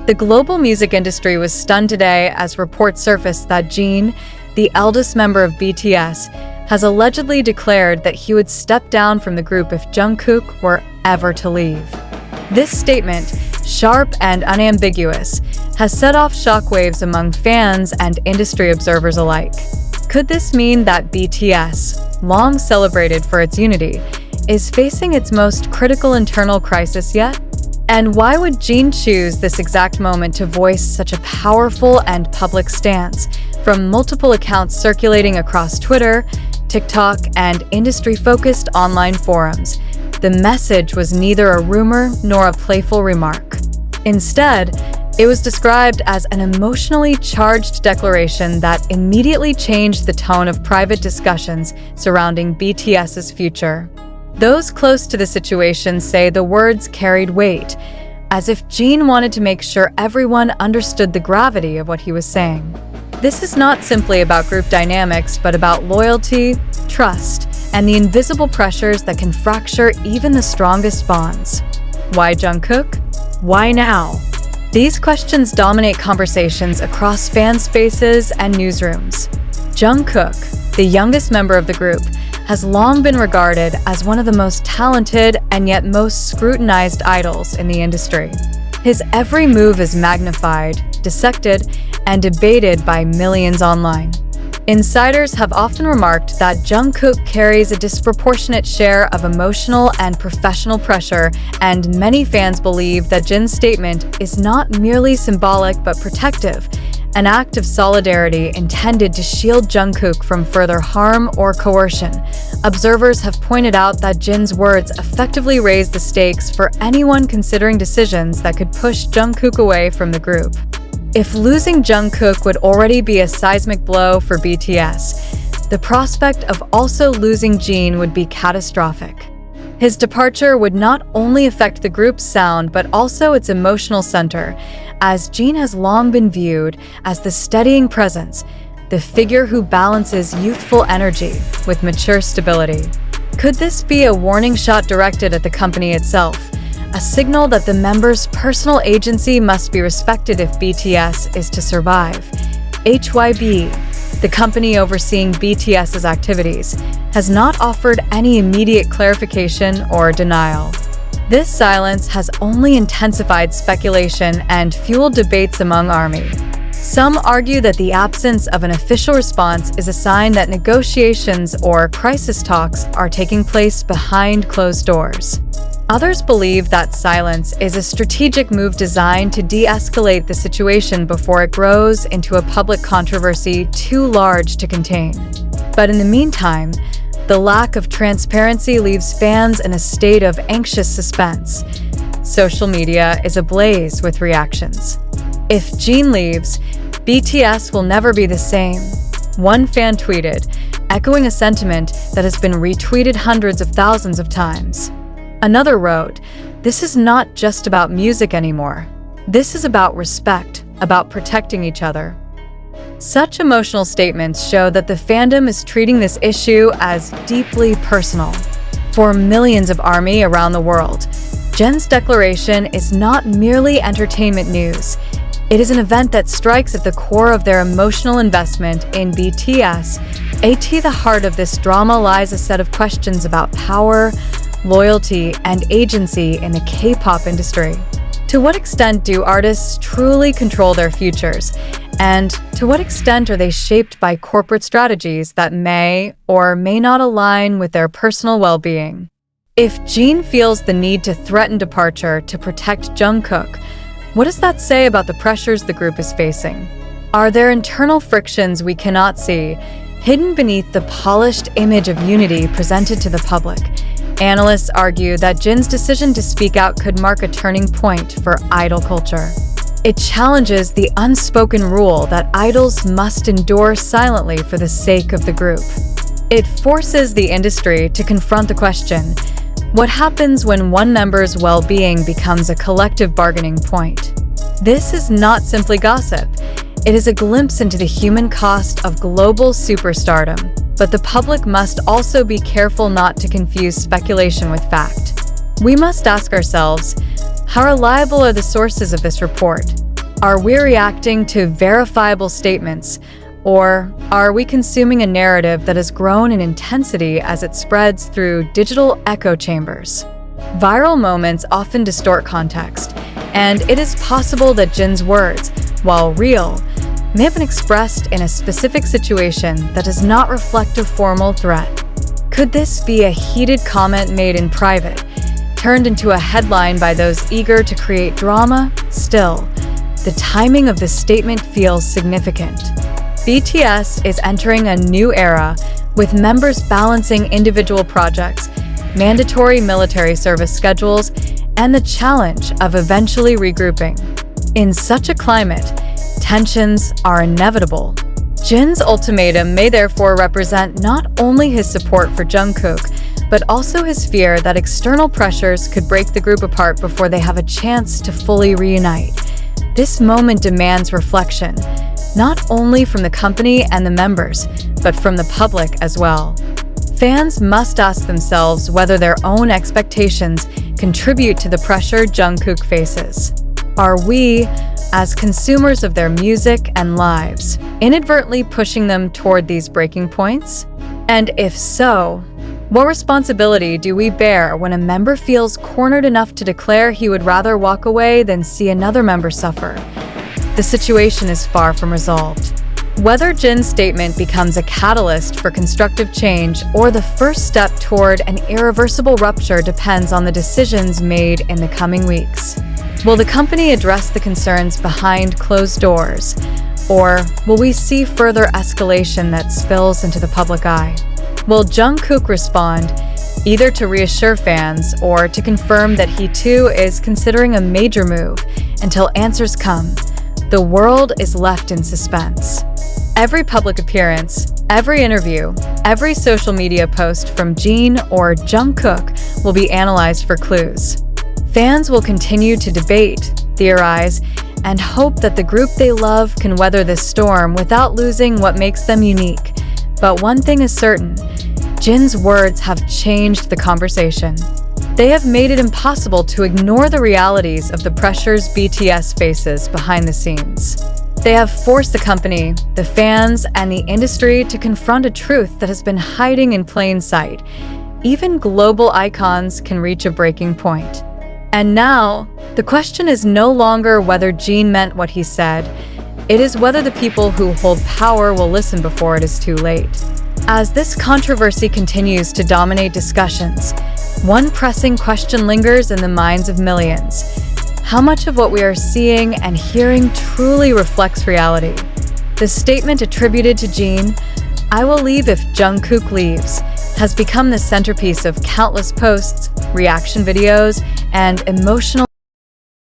The global music industry was stunned today as reports surfaced that Jin, the eldest member of BTS, has allegedly declared that he would step down from the group if Jungkook were ever to leave. This statement, sharp and unambiguous, has set off shockwaves among fans and industry observers alike. Could this mean that BTS, long celebrated for its unity, is facing its most critical internal crisis yet? And why would Jin choose this exact moment to voice such a powerful and public stance from multiple accounts circulating across Twitter, TikTok, and industry-focused online forums? The message was neither a rumor nor a playful remark. Instead, it was described as an emotionally charged declaration that immediately changed the tone of private discussions surrounding BTS's future. Those close to the situation say the words carried weight, as if Jin wanted to make sure everyone understood the gravity of what he was saying. This is not simply about group dynamics, but about loyalty, trust, and the invisible pressures that can fracture even the strongest bonds. Why Jungkook? Why now? These questions dominate conversations across fan spaces and newsrooms. Jungkook, the youngest member of the group, has long been regarded as one of the most talented and yet most scrutinized idols in the industry. His every move is magnified, dissected, and debated by millions online. Insiders have often remarked that Jungkook carries a disproportionate share of emotional and professional pressure, and many fans believe that Jin's statement is not merely symbolic but protective, an act of solidarity intended to shield Jungkook from further harm or coercion. Observers have pointed out that Jin's words effectively raise the stakes for anyone considering decisions that could push Jungkook away from the group. If losing Jungkook would already be a seismic blow for BTS, the prospect of also losing Jin would be catastrophic. His departure would not only affect the group's sound but also its emotional center, as Jin has long been viewed as the steadying presence, the figure who balances youthful energy with mature stability. Could this be a warning shot directed at the company itself, a signal that the members' personal agency must be respected if BTS is to survive? HYBE, the company overseeing BTS's activities, has not offered any immediate clarification or denial. This silence has only intensified speculation and fueled debates among ARMY. Some argue that the absence of an official response is a sign that negotiations or crisis talks are taking place behind closed doors. Others believe that silence is a strategic move designed to de-escalate the situation before it grows into a public controversy too large to contain. But in the meantime, the lack of transparency leaves fans in a state of anxious suspense. Social media is ablaze with reactions. If Jin leaves, BTS will never be the same. One fan tweeted, echoing a sentiment that has been retweeted hundreds of thousands of times. Another wrote, "This is not just about music anymore. This is about respect, about protecting each other." Such emotional statements show that the fandom is treating this issue as deeply personal. For millions of ARMY around the world, Jin's declaration is not merely entertainment news. It is an event that strikes at the core of their emotional investment in BTS. At the heart of this drama lies a set of questions about power, loyalty, and agency in the K-pop industry. To what extent do artists truly control their futures? And to what extent are they shaped by corporate strategies that may or may not align with their personal well-being? If Jin feels the need to threaten departure to protect Jungkook, what does that say about the pressures the group is facing? Are there internal frictions we cannot see, hidden beneath the polished image of unity presented to the public? Analysts argue that Jin's decision to speak out could mark a turning point for idol culture. It challenges the unspoken rule that idols must endure silently for the sake of the group. It forces the industry to confront the question, what happens when one member's well-being becomes a collective bargaining point? This is not simply gossip. It is a glimpse into the human cost of global superstardom. But the public must also be careful not to confuse speculation with fact. We must ask ourselves, how reliable are the sources of this report? Are we reacting to verifiable statements, or are we consuming a narrative that has grown in intensity as it spreads through digital echo chambers? Viral moments often distort context, and it is possible that Jin's words, while real, may have been expressed in a specific situation that does not reflect a formal threat. Could this be a heated comment made in private, turned into a headline by those eager to create drama? Still, the timing of this statement feels significant. BTS is entering a new era, with members balancing individual projects, mandatory military service schedules, and the challenge of eventually regrouping. In such a climate, tensions are inevitable. Jin's ultimatum may therefore represent not only his support for Jungkook, but also his fear that external pressures could break the group apart before they have a chance to fully reunite. This moment demands reflection, not only from the company and the members, but from the public as well. Fans must ask themselves whether their own expectations contribute to the pressure Jungkook faces. Are we, as consumers of their music and lives, inadvertently pushing them toward these breaking points? And if so, what responsibility do we bear when a member feels cornered enough to declare he would rather walk away than see another member suffer? The situation is far from resolved. Whether Jin's statement becomes a catalyst for constructive change or the first step toward an irreversible rupture depends on the decisions made in the coming weeks. Will the company address the concerns behind closed doors, or will we see further escalation that spills into the public eye? Will Jungkook respond, either to reassure fans or to confirm that he too is considering a major move? Until answers come, the world is left in suspense. Every public appearance, every interview, every social media post from Jin or Jungkook will be analyzed for clues. Fans will continue to debate, theorize, and hope that the group they love can weather this storm without losing what makes them unique. But one thing is certain, Jin's words have changed the conversation. They have made it impossible to ignore the realities of the pressures BTS faces behind the scenes. They have forced the company, the fans, and the industry to confront a truth that has been hiding in plain sight. Even global icons can reach a breaking point. And now, the question is no longer whether Jin meant what he said. It is whether the people who hold power will listen before it is too late. As this controversy continues to dominate discussions, one pressing question lingers in the minds of millions. How much of what we are seeing and hearing truly reflects reality? The statement attributed to Jin, "I will leave if Jungkook leaves," has become the centerpiece of countless posts, reaction videos, and emotional